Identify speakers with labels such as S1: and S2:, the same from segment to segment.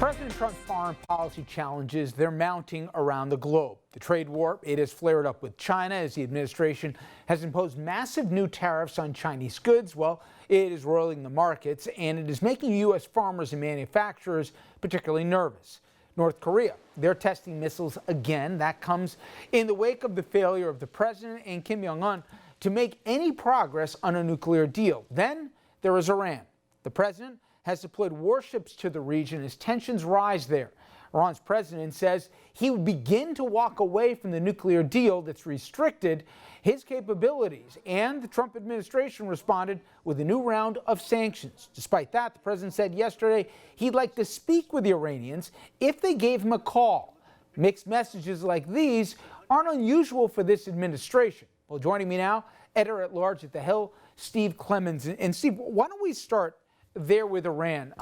S1: President Trump's foreign policy challenges, they're mounting around the globe. The trade war, it has flared up with China as the administration has imposed massive new tariffs on Chinese goods. Well, it is roiling the markets, and it is making U.S. farmers and manufacturers particularly nervous. North Korea, they're testing missiles again. That comes in the wake of the failure of the president and Kim Jong-un to make any progress on a nuclear deal. Then there is Iran. The president has deployed warships to the region as tensions rise there. Iran's president says he would begin to walk away from the nuclear deal that's restricted his capabilities, and the Trump administration responded with a new round of sanctions. Despite that, the president said yesterday he'd like to speak with the Iranians if they gave him a call. Mixed messages like these aren't unusual for this administration. Well, joining me now, editor-at-large at The Hill, Steve Clemens. And Steve, why don't we start there with Iran?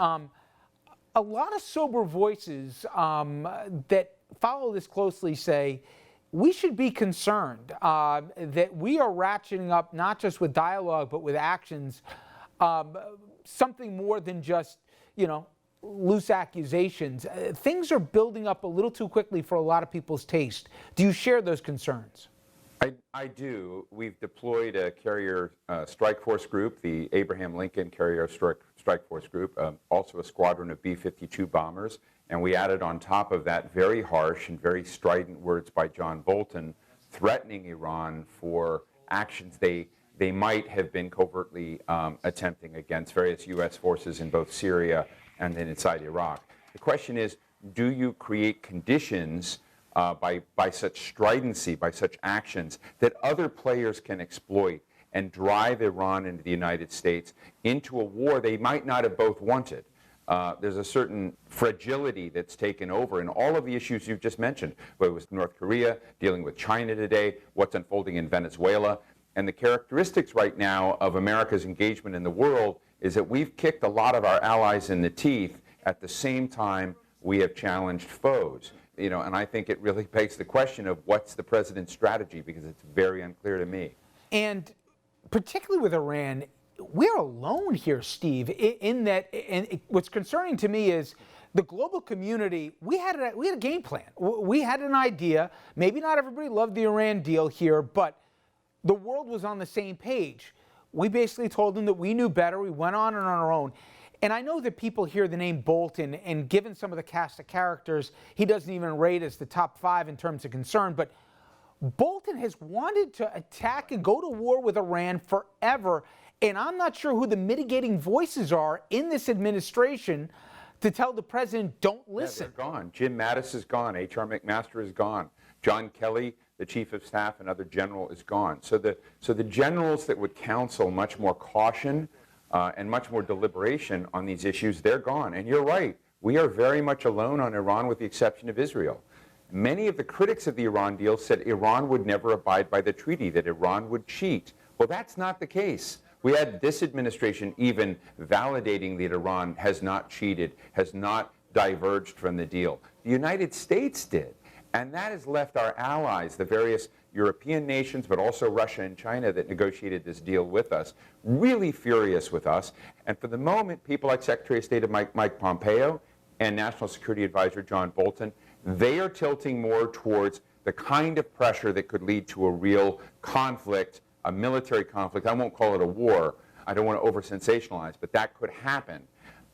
S1: A lot of sober voices that follow this closely say we should be concerned that we are ratcheting up, not just with dialogue, but with actions, something more than just, loose accusations. Things are building up a little too quickly for a lot of people's taste. Do you share those concerns?
S2: I do. We've deployed a carrier strike force group, the Abraham Lincoln Carrier Strike Force Group, also a squadron of B-52 bombers, and we added on top of that very harsh and very strident words by John Bolton threatening Iran for actions they might have been covertly attempting against various U.S. forces in both Syria and then inside Iraq. The question is, do you create conditions by such stridency, by such actions, that other players can exploit and drive Iran into the United States into a war they might not have both wanted? There's a certain fragility that's taken over in all of the issues you've just mentioned, whether it was North Korea, dealing with China today, what's unfolding in Venezuela. And the characteristics right now of America's engagement in the world is that we've kicked a lot of our allies in the teeth at the same time we have challenged foes. And I think it really begs the question of what's the president's strategy, because it's very unclear to me. And
S1: particularly with Iran, we're alone here, Steve, in that, and what's concerning to me is the global community, we had a game plan. We had an idea. Maybe not everybody loved the Iran deal here, but the world was on the same page. We basically told them that we knew better. We went on our own. And I know that people hear the name Bolton, and given some of the cast of characters, he doesn't even rate as the top 5 in terms of concern. But Bolton has wanted to attack and go to war with Iran forever. And I'm not sure who the mitigating voices are in this administration to tell the president, don't listen.
S2: Yeah, they're gone. Jim Mattis is gone. H.R. McMaster is gone. John Kelly, the chief of staff, another general, is gone. So the generals that would counsel much more caution and much more deliberation on these issues, they're gone. And you're right, we are very much alone on Iran with the exception of Israel. Many of the critics of the Iran deal said Iran would never abide by the treaty, that Iran would cheat. Well, that's not the case. We had this administration even validating that Iran has not cheated, has not diverged from the deal. The United States did. And that has left our allies, the various European nations, but also Russia and China that negotiated this deal with us, really furious with us. And for the moment, people like Secretary of State Mike Pompeo and National Security Advisor John Bolton, they are tilting more towards the kind of pressure that could lead to a real conflict, a military conflict. I won't call it a war. I don't want to over-sensationalize, but that could happen.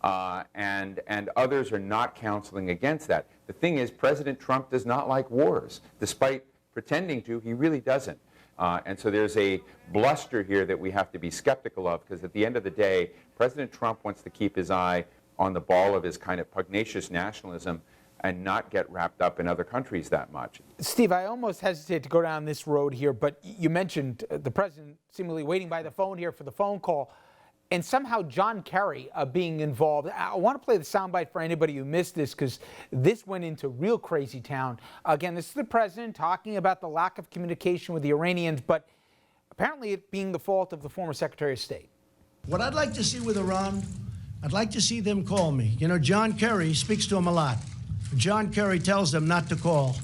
S2: And others are not counseling against that. The thing is, President Trump does not like wars. Despite pretending to, he really doesn't. And so there's a bluster here that we have to be skeptical of, because at the end of the day, President Trump wants to keep his eye on the ball of his kind of pugnacious nationalism and not get wrapped up in other countries that much.
S1: Steve, I almost hesitate to go down this road here, but you mentioned the president seemingly waiting by the phone here for the phone call, and somehow John Kerry being involved. I want to play the soundbite for anybody who missed this, because this went into real crazy town. Again, this is the president talking about the lack of communication with the Iranians, but apparently it being the fault of the former Secretary of State.
S3: What I'd like to see with Iran, I'd like to see them call me. John Kerry speaks to them a lot. John Kerry tells them not to call.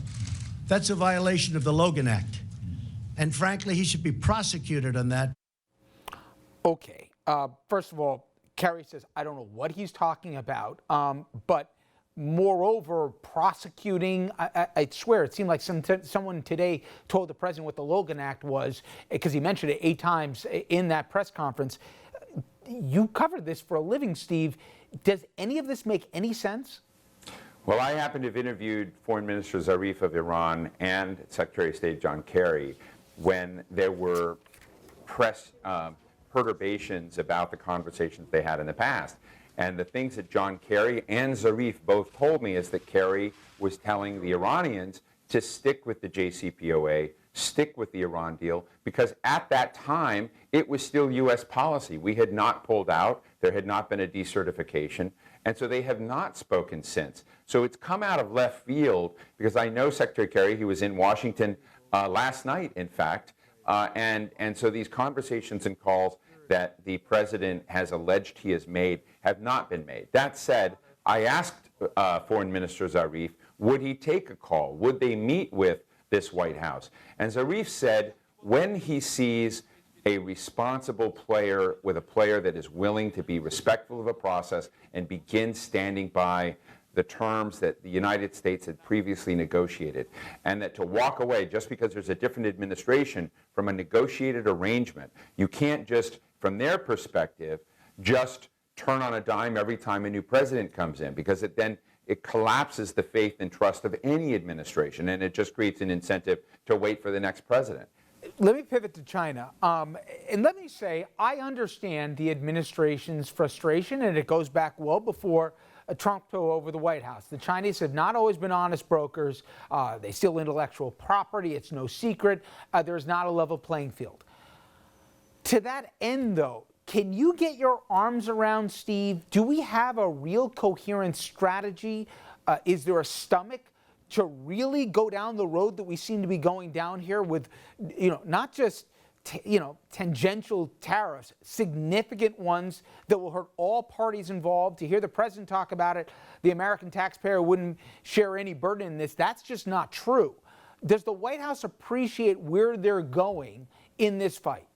S3: That's a violation of the Logan Act. And frankly, he should be prosecuted on that.
S1: Okay. First of all, Kerry says, I don't know what he's talking about, but moreover, prosecuting, I swear, it seemed like someone today told the president what the Logan Act was, because he mentioned it 8 times in that press conference. You covered this for a living, Steve. Does any of this make any sense?
S2: Well, I happen to have interviewed Foreign Minister Zarif of Iran and Secretary of State John Kerry when there were press perturbations about the conversations they had in the past. And the things that John Kerry and Zarif both told me is that Kerry was telling the Iranians to stick with the JCPOA, stick with the Iran deal, because at that time, it was still U.S. policy. We had not pulled out. There had not been a decertification. And so they have not spoken since. So it's come out of left field, because I know Secretary Kerry, he was in Washington last night, in fact. And so these conversations and calls that the president has alleged he has made have not been made. That said, I asked Foreign Minister Zarif, would he take a call? Would they meet with this White House? And Zarif said, when he sees a responsible player with a player that is willing to be respectful of a process and begin standing by the terms that the United States had previously negotiated, and that to walk away just because there's a different administration from a negotiated arrangement, you can't just, from their perspective, just turn on a dime every time a new president comes in, because it collapses the faith and trust of any administration, and it just creates an incentive to wait for the next president.
S1: Let me pivot to China. And let me say, I understand the administration's frustration, and it goes back well before Trump took over the White House. The Chinese have not always been honest brokers. They steal intellectual property. It's no secret. There's not a level playing field. To that end, though, can you get your arms around, Steve? Do we have a real coherent strategy? Is there a stomach to really go down the road that we seem to be going down here with, not just, tangential tariffs, significant ones that will hurt all parties involved? To hear the president talk about it, the American taxpayer wouldn't share any burden in this. That's just not true. Does the White House appreciate where they're going in this fight?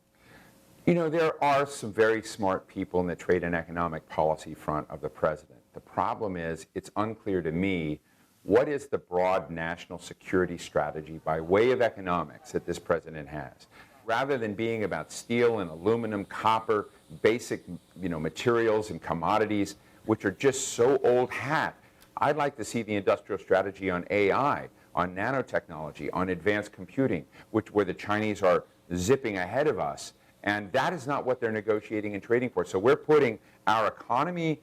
S2: There are some very smart people in the trade and economic policy front of the president. The problem is, it's unclear to me what is the broad national security strategy by way of economics that this president has. Rather than being about steel and aluminum, copper, basic materials and commodities, which are just so old hat, I'd like to see the industrial strategy on AI, on nanotechnology, on advanced computing, where the Chinese are zipping ahead of us. And that is not what they're negotiating and trading for. So we're putting our economy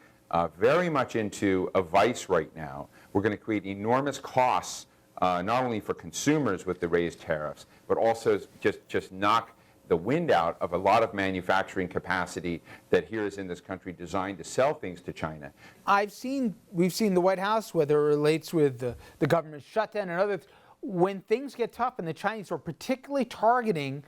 S2: very much into a vice right now. We're going to create enormous costs, not only for consumers with the raised tariffs, but also just knock the wind out of a lot of manufacturing capacity that here is in this country designed to sell things to China.
S1: We've seen the White House, whether it relates with the government shutdown and others, when things get tough, and the Chinese are particularly targeting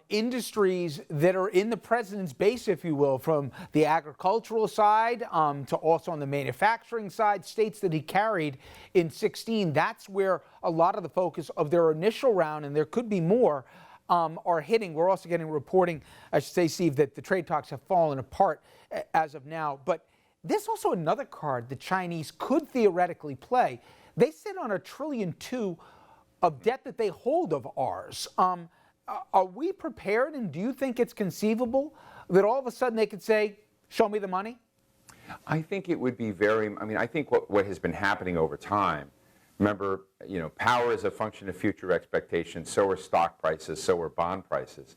S1: industries that are in the president's base, if you will, from the agricultural side to also on the manufacturing side, states that he carried in 2016. That's where a lot of the focus of their initial round, and there could be more, are hitting. We're also getting reporting, I should say, Steve, that the trade talks have fallen apart as of now. But there's also another card the Chinese could theoretically play. They sit on $1.2 trillion of debt that they hold of ours. Are we prepared, and do you think it's conceivable that all of a sudden they could say, show me the money?
S2: I think it would be I think what has been happening over time, remember, power is a function of future expectations, so are stock prices, so are bond prices.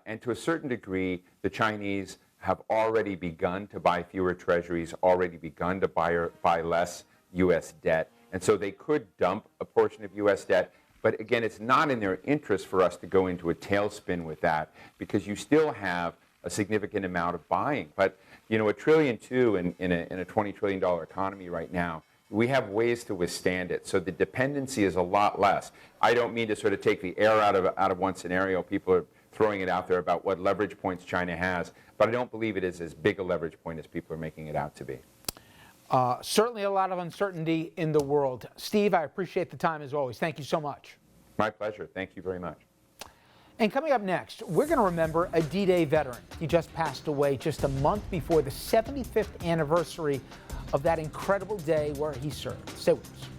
S2: And to a certain degree, the Chinese have already begun to buy fewer treasuries, already begun to buy less U.S. debt, and so they could dump a portion of U.S. debt. But again, it's not in their interest for us to go into a tailspin with that, because you still have a significant amount of buying. But $1.2 trillion in a $20 trillion economy right now, we have ways to withstand it. So the dependency is a lot less. I don't mean to sort of take the air out of one scenario. People are throwing it out there about what leverage points China has, but I don't believe it is as big a leverage point as people are making it out to be.
S1: Certainly a lot of uncertainty in the world. Steve, I appreciate the time as always. Thank you so much.
S2: My pleasure. Thank you very much.
S1: And coming up next, we're going to remember a D-Day veteran. He just passed away just a month before the 75th anniversary of that incredible day where he served. Stay with us.